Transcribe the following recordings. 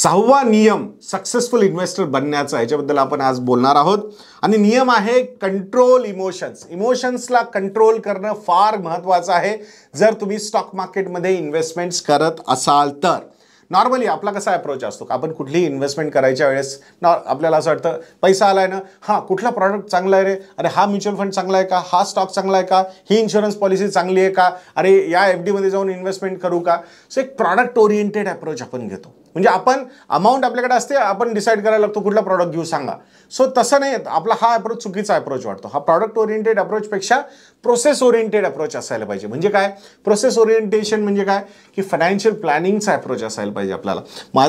6वा नियम successful investor बनण्याचा, याच्याबद्दल आपण आज बोलणार आहोत. आणि नियम आहे कंट्रोल इमोशन्स. इमोशन्सला कंट्रोल करणं फार महत्त्वाचं आहे जर तुम्ही स्टॉक मार्केटमध्ये इन्व्हेस्टमेंट्स करत असाल तर. नॉर्मली आपला कसा अप्रोच असतो, आपण कुठलीही इन्व्हेस्टमेंट करायच्या वेळेस आपल्याला असं वाटतं पैसा आलाय ना, हां कुठला प्रॉडक्ट चांगला आहे रे, अरे हा म्युच्युअल फंड चांगला आहे का, हा स्टॉक चांगला आहे का, ही इन्शुरन्स पॉलिसी चांगली आहे का, अरे या FD मध्ये जाऊन इन्व्हेस्टमेंट करू का. सो एक प्रॉडक्ट ओरिएंटेड अप्रोच आपण घेतो. म्हणजे आपण अमाऊंट आपल्याकडे असते, आपण डिसाईड करायला लागतो कुठला प्रॉडक्ट घेऊ सांगा. सो तसं नाही, आपला हा अप्रोच चुकीचा अप्रोच वाटतो. हा प्रॉडक्ट ओरिएंटेड अप्रोचपेक्षा प्रोसेस ओरिएंटेड अप्रोच असायला पाहिजे. म्हणजे काय प्रोसेस ओरिएंटेशन म्हणजे काय की फायनान्शियल प्लॅनिंगचा अप्रोच असायला पाहिजे आपल्याला.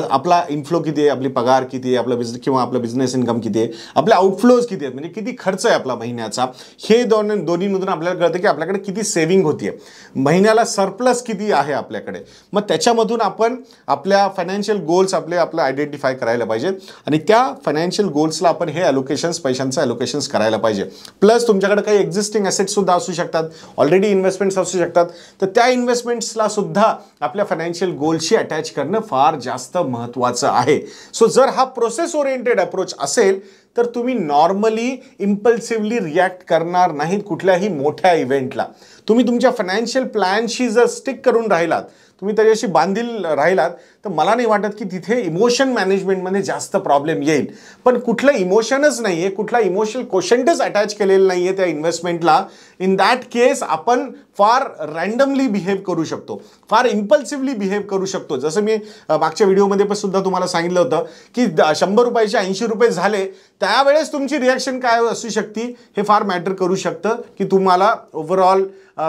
आपला इनफ्लो किती आहे, आपली पगार किती आहे, आपला किंवा आपला बिझनेस इन्कम किती आहे, आपले आउटफ्लोज किती आहेत, म्हणजे किती खर्च आहे आपला महिन्याचा, हे दोन्हीमधून आपल्याला कळतं की आपल्याकडे किती सेव्हिंग होती आहे, महिन्याला सरप्लस किती आहे आपल्याकडे. मग त्याच्यामधून आपण आपल्या फायनान्शियल गोल्स आपलं आयडेंटिफाय करायला पाहिजे आणि त्या फायनान्शियल गोल्सला आपण हे अलोकेशन्स, पैशांचं अलोकेशन्स करायला पाहिजे. प्लस तुमच्याकडे काही एक्झिस्टिंग ॲसेट्स सुद्धा असू शकतात, ऑलरेडी इन्व्हेस्टमेंट्स असू शकतात, तर त्या इन्व्हेस्टमेंट्सला सुद्धा आपल्या फायनान्शियल गोल्सशी अटॅच करणं फार जास्त महत्त्वाचं आहे. सो जर हा प्रोसेस ओरिएंटेड अप्रोच असेल तर तुम्ही नॉर्मली इम्पल्सिव्हली रिॲक्ट करणार नाहीत कुठल्याही मोठ्या इव्हेंटला. तुम्ही तुमच्या फायनान्शियल प्लॅनशी जर स्टिक करून राहिलात, तुम्ही त्याच्याशी बांधील राहिलात, तर मला नाही वाटत की तिथे इमोशन मॅनेजमेंटमध्ये जास्त प्रॉब्लेम येईल. पण कुठलं इमोशनच नाही आहे, कुठला इमोशनल क्वोशंटच अटॅच केलेलं नाही आहे त्या इन्व्हेस्टमेंटला, इन दॅट केस आपण फार रँडमली बिहेव करू शकतो, फार इम्पल्सिव्हली बिहेव करू शकतो. जसं मी मागच्या व्हिडिओमध्ये पण सुद्धा तुम्हाला सांगितलं होतं की 100 रुपयाचे 80 रुपये झाले, त्यावेळेस तुमची रिॲक्शन काय असू शकते हे फार मॅटर करू शकतं की तुम्हाला ओव्हरऑल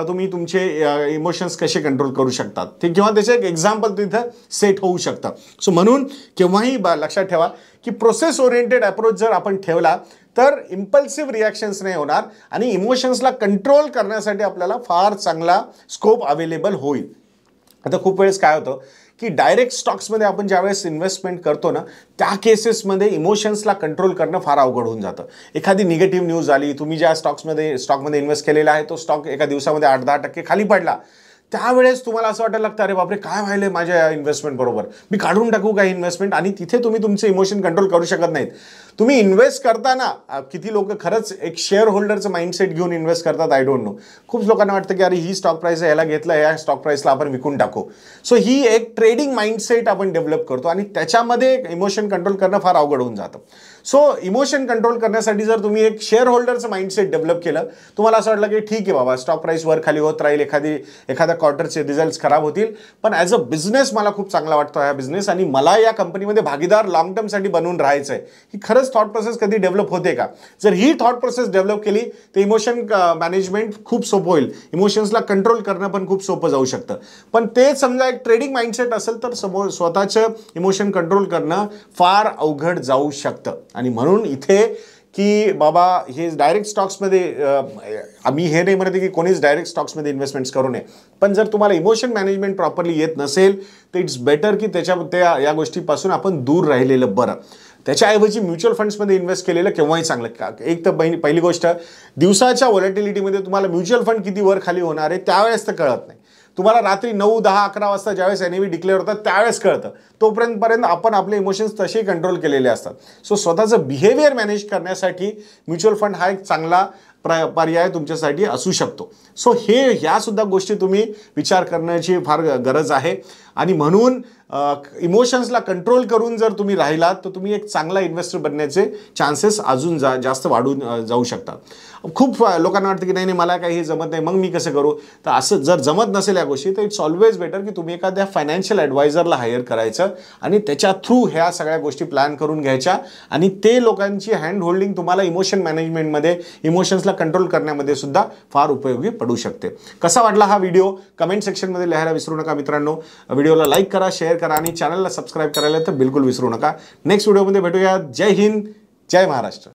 तुम्ही तुमचे इमोशन्स कसे कंट्रोल करू शकतात ते, किंवा त्याचे एक एक्झाम्पल तिथं सेट होऊ शकतं. सो म्हणून केव्हाही लक्षात ठेवा की प्रोसेस ओरिएंटेड अप्रोच जर आपण ठेवला तर इम्पल्सिव्ह रिॲक्शन्स नाही होणार आणि इमोशन्सला कंट्रोल करण्यासाठी आपल्याला फार चांगला स्कोप अवेलेबल होईल. आता खूप वेळेस काय होतं की डायरेक्ट स्टॉक्समध्ये आपण ज्यावेळेस इन्व्हेस्टमेंट करतो ना, त्या केसेसमध्ये इमोशन्सला कंट्रोल करणं फार अवघड होऊन जातं. एखादी निगेटिव्ह न्यूज आली, तुम्ही ज्या स्टॉकमध्ये इन्व्हेस्ट केलेला आहे तो स्टॉक एका दिवसामध्ये 8-10% खाली पडला, त्यावेळेस तुम्हाला असं वाटायला लागतं अरे बापरे काय व्हायलंय माझ्या इन्व्हेस्टमेंट बरोबर, मी काढून टाकू का इन्व्हेस्टमेंट. आणि तिथे तुम्ही तुमचे इमोशन कंट्रोल करू शकत नाहीत. तुम्ही इन्व्हेस्ट करताना किती लोक खरंच एक शेअर होल्डरचं माइंडसेट घेऊन इन्व्हेस्ट करतात, आय डोंट नो. खूप लोकांना वाटतं की अरे ही स्टॉक प्राईस आहे, याला घेतलं, या स्टॉक प्राईसला आपण विकून टाकू. सो ही एक ट्रेडिंग माइंडसेट आपण डेव्हलप करतो आणि त्याच्यामध्ये इमोशन कंट्रोल करणं फार अवघड होऊन जातं. सो इमोशन कंट्रोल करण्यासाठी जर तुम्ही एक शेअर होल्डरचं माइंडसेट डेव्हलप केलं, तुम्हाला असं वाटलं की ठीक आहे बाबा स्टॉक प्राईस वर खाली होत राहील, एखाद्या क्वार्टरचे रिझल्ट्स खराब होतील, पण ॲज अ बिझनेस मला खूप चांगला वाटतो हा बिझनेस आणि मला या कंपनीमध्ये भागीदार लॉंग टर्मसाठी बनवून राहायचं आहे. ही खरंच थॉट प्रोसेस कधी डेव्हलप होते का? जर ही थॉट प्रोसेस डेव्हलप केली तर इमोशन मॅनेजमेंट खूप सोपं होईल, इमोशन्सला कंट्रोल करणं पण खूप सोपं जाऊ शकतं. पण ते समजा एक ट्रेडिंग माइंडसेट असेल तर स्वतःचं इमोशन कंट्रोल करणं फार अवघड जाऊ शकतं. आणि म्हणून इथे की बाबा हे डायरेक्ट स्टॉक्समध्ये, आम्ही हे नाही म्हणते की कोणीच डायरेक्ट स्टॉक्समध्ये इन्व्हेस्टमेंट्स करू नये, पण जर तुम्हाला इमोशन मॅनेजमेंट प्रॉपरली येत नसेल तर इट्स बेटर की या गोष्टीपासून आपण दूर राहिलेलं बरं. त्याच्याऐवजी म्युच्युअल फंड्समध्ये इन्व्हेस्ट केलेलं केव्हाही चांगलं. एक तर पहिली गोष्ट, दिवसाच्या व्हॉलेटिलिटीमध्ये तुम्हाला म्युच्युअल फंड किती वर खाली होणार आहे त्यावेळेस तर कळत नाही. तुम्हाला रात्री 9, 10, 11 वाजता ज्यावेळेस NAV डिक्लेअर होतात त्यावेळेस कळतं. तोपर्यंत आपण आपले इमोशन्स तसे कंट्रोल केलेले असतात. सो स्वतःचं बिहेवियर मॅनेज करण्यासाठी म्युच्युअल फंड हा एक चांगला पर्याय तुमच्यासाठी असू शकतो. सो ह्या सुद्धा गोष्टी तुम्ही विचार करण्याची फार गरज आहे. आणि म्हणून इमोशन्सला कंट्रोल करून जर तुम्ही राहिलात तर तुम्ही एक चांगला इन्व्हेस्टर बनण्याचे चान्सेस अजून जास्त वाढून जाऊ शकतात. खूप लोकांना वाटतं की नाही मला काही हे जमत नाही, मग मी कसं करू. तर असं जर जमत नसेल या गोष्टी तर इट्स ऑलवेज बेटर की तुम्ही एखाद्या फायनान्शियल ॲडवायझरला हायर करायचं आणि त्याच्या थ्रू ह्या सगळ्या गोष्टी प्लॅन करून घ्यायच्या आणि ते लोकांची हँड होल्डिंग तुम्हाला इमोशन मॅनेजमेंटमध्ये, इमोशन्सला कंट्रोल करण्यामध्ये सुद्धा फार उपयोगी पडू शकते. कसा वाटला हा व्हिडिओ कमेंट सेक्शनमध्ये लिहायला विसरू नका मित्रांनो. व्हिडिओला लाईक करा, शेअर करा आणि चॅनलला सबस्क्राईब करायला तर बिलकुल विसरू नका. नेक्स्ट व्हिडिओमध्ये भेटूया. जय हिंद, जय महाराष्ट्र.